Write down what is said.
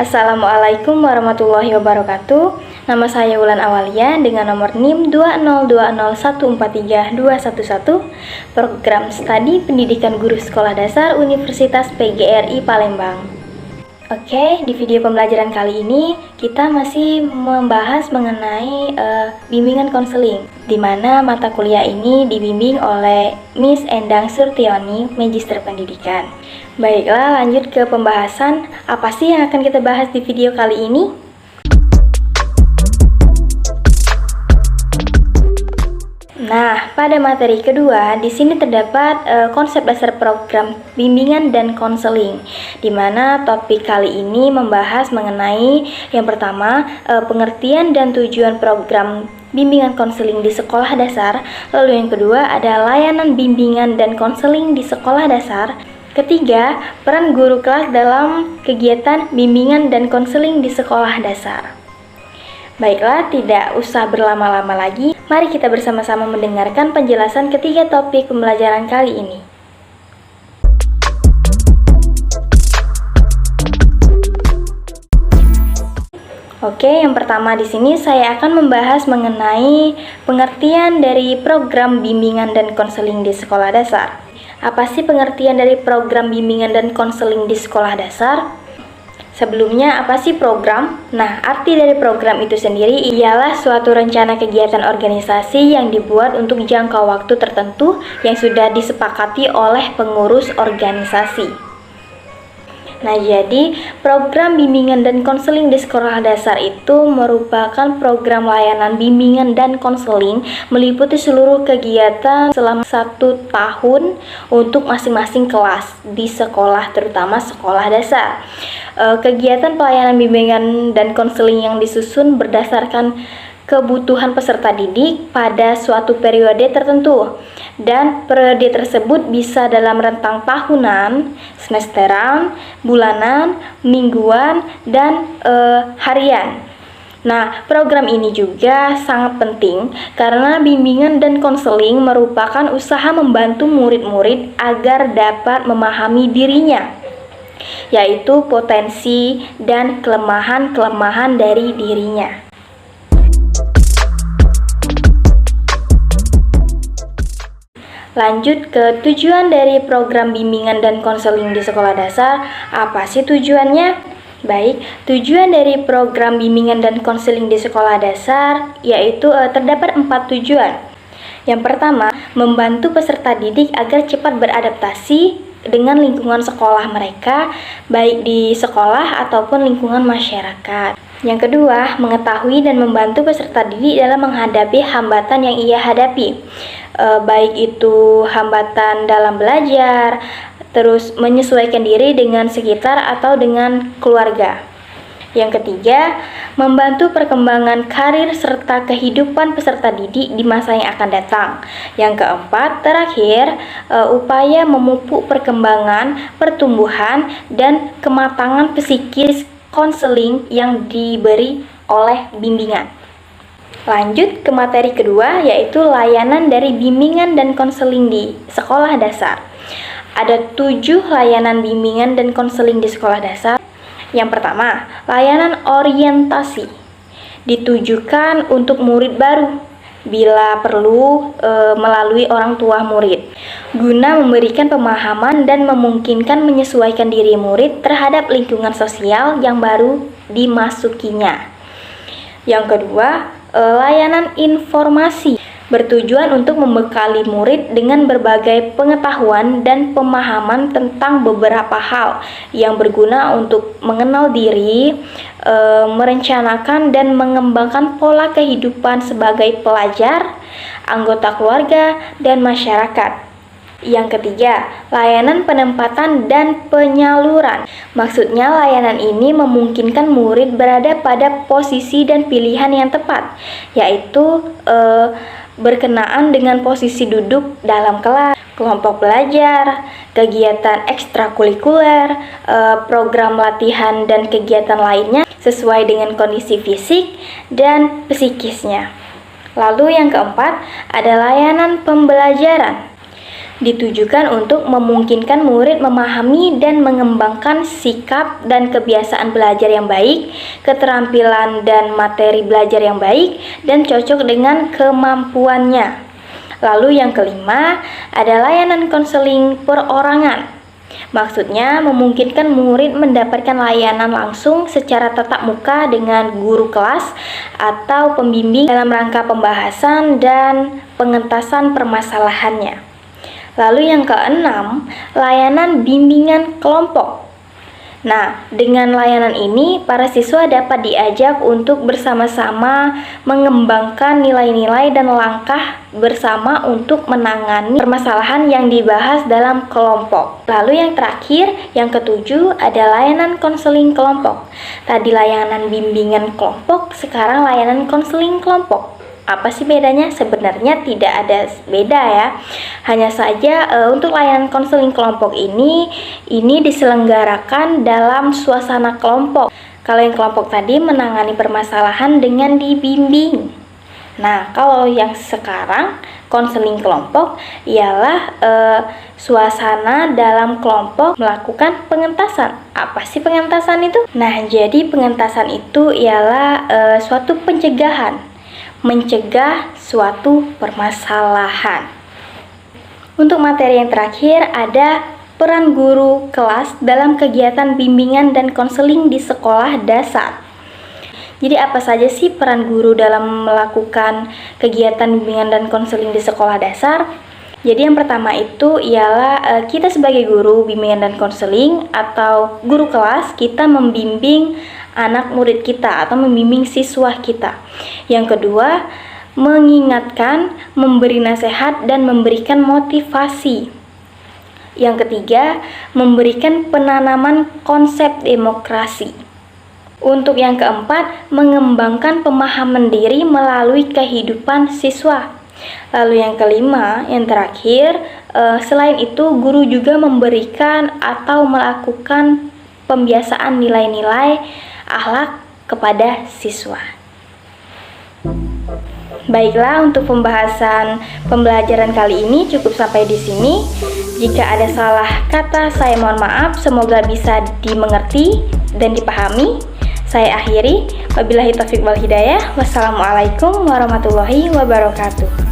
Assalamualaikum warahmatullahi wabarakatuh. Nama saya Wulan Awalia dengan nomor NIM 20201432211, Program Studi Pendidikan Guru Sekolah Dasar Universitas PGRI Palembang. Oke, di video pembelajaran kali ini kita masih membahas mengenai bimbingan konseling, di mana mata kuliah ini dibimbing oleh Miss Endang Surtioni, Magister Pendidikan. Baiklah, lanjut ke pembahasan. Apa sih yang akan kita bahas di video kali ini? Nah, pada materi kedua, di sini terdapat konsep dasar program bimbingan dan konseling, di mana topik kali ini membahas mengenai yang pertama, pengertian dan tujuan program bimbingan konseling di sekolah dasar. Lalu yang kedua ada layanan bimbingan dan konseling di sekolah dasar. Ketiga, peran guru kelas dalam kegiatan bimbingan dan konseling di sekolah dasar. Baiklah, tidak usah berlama-lama lagi, mari kita bersama-sama mendengarkan penjelasan ketiga topik pembelajaran kali ini. Oke, yang pertama di sini saya akan membahas mengenai pengertian dari program bimbingan dan konseling di sekolah dasar. Apa sih pengertian dari program bimbingan dan konseling di sekolah dasar? Sebelumnya, apa sih program? Nah, arti dari program itu sendiri ialah suatu rencana kegiatan organisasi yang dibuat untuk jangka waktu tertentu yang sudah disepakati oleh pengurus organisasi. Nah, jadi program bimbingan dan konseling di sekolah dasar itu merupakan program layanan bimbingan dan konseling meliputi seluruh kegiatan selama 1 tahun untuk masing-masing kelas di sekolah, terutama sekolah dasar. Kegiatan pelayanan bimbingan dan konseling yang disusun berdasarkan kebutuhan peserta didik pada suatu periode tertentu, dan periode tersebut bisa dalam rentang tahunan, semesteran, bulanan, mingguan, dan harian. Nah, program ini juga sangat penting karena bimbingan dan konseling merupakan usaha membantu murid-murid agar dapat memahami dirinya, yaitu potensi dan kelemahan-kelemahan dari dirinya. Lanjut ke tujuan dari program bimbingan dan konseling di sekolah dasar. Apa sih tujuannya? Baik, tujuan dari program bimbingan dan konseling di sekolah dasar yaitu terdapat 4 tujuan. Yang pertama, membantu peserta didik agar cepat beradaptasi dengan lingkungan sekolah mereka, baik di sekolah ataupun lingkungan masyarakat. Yang kedua, mengetahui dan membantu peserta didik dalam menghadapi hambatan yang ia hadapi, baik itu hambatan dalam belajar, terus menyesuaikan diri dengan sekitar atau dengan keluarga. Yang ketiga, membantu perkembangan karir serta kehidupan peserta didik di masa yang akan datang. Yang keempat, terakhir, upaya memupuk perkembangan, pertumbuhan, dan kematangan psikis konseling yang diberi oleh bimbingan. Lanjut ke materi kedua, yaitu layanan dari bimbingan dan konseling di sekolah dasar. Ada 7 layanan bimbingan dan konseling di sekolah dasar. Yang pertama, layanan orientasi ditujukan untuk murid baru, bila perlu melalui orang tua murid, guna memberikan pemahaman dan memungkinkan menyesuaikan diri murid terhadap lingkungan sosial yang baru dimasukinya. Yang kedua, layanan informasi bertujuan untuk membekali murid dengan berbagai pengetahuan dan pemahaman tentang beberapa hal yang berguna untuk mengenal diri, merencanakan dan mengembangkan pola kehidupan sebagai pelajar, anggota keluarga, dan masyarakat. Yang ketiga, layanan penempatan dan penyaluran. Maksudnya layanan ini memungkinkan murid berada pada posisi dan pilihan yang tepat, yaitu berkenaan dengan posisi duduk dalam kelas, kelompok belajar, kegiatan ekstrakurikuler, program latihan dan kegiatan lainnya sesuai dengan kondisi fisik dan psikisnya. Lalu yang keempat, ada layanan pembelajaran. ditujukan untuk memungkinkan murid memahami dan mengembangkan sikap dan kebiasaan belajar yang baik, keterampilan dan materi belajar yang baik, dan cocok dengan kemampuannya. Lalu yang kelima, ada layanan konseling perorangan. Maksudnya memungkinkan murid mendapatkan layanan langsung secara tatap muka dengan guru kelas atau pembimbing dalam rangka pembahasan dan pengentasan permasalahannya. Lalu yang keenam, layanan bimbingan kelompok. Nah, dengan layanan ini, para siswa dapat diajak untuk bersama-sama mengembangkan nilai-nilai dan langkah bersama untuk menangani permasalahan yang dibahas dalam kelompok. Lalu yang terakhir, yang ketujuh, ada layanan konseling kelompok. Tadi layanan bimbingan kelompok, sekarang layanan konseling kelompok. Apa sih bedanya? Sebenarnya tidak ada beda ya. Hanya saja untuk layanan konseling kelompok ini diselenggarakan dalam suasana kelompok. Kalau yang kelompok tadi menangani permasalahan dengan dibimbing. Nah, kalau yang sekarang konseling kelompok ialah suasana dalam kelompok melakukan pengentasan. Apa sih pengentasan itu? Nah, jadi pengentasan itu ialah suatu pencegahan, mencegah suatu permasalahan. Untuk materi yang terakhir ada peran guru kelas dalam kegiatan bimbingan dan konseling di sekolah dasar. Jadi apa saja sih peran guru dalam melakukan kegiatan bimbingan dan konseling di sekolah dasar? Jadi yang pertama itu ialah kita sebagai guru bimbingan dan konseling atau guru kelas, kita membimbing anak murid kita atau membimbing siswa kita. Yang kedua, mengingatkan, memberi nasihat dan memberikan motivasi. Yang ketiga, memberikan penanaman konsep demokrasi. Untuk yang keempat, mengembangkan pemahaman diri melalui kehidupan siswa. Lalu yang kelima, yang terakhir, selain itu guru juga memberikan atau melakukan pembiasaan nilai-nilai akhlak kepada siswa. Baiklah, untuk pembelajaran kali ini cukup sampai di sini. Jika ada salah kata, saya mohon maaf. Semoga bisa dimengerti dan dipahami. Saya akhiri. Wabillahi taufiq wal hidayah. Wassalamualaikum warahmatullahi wabarakatuh.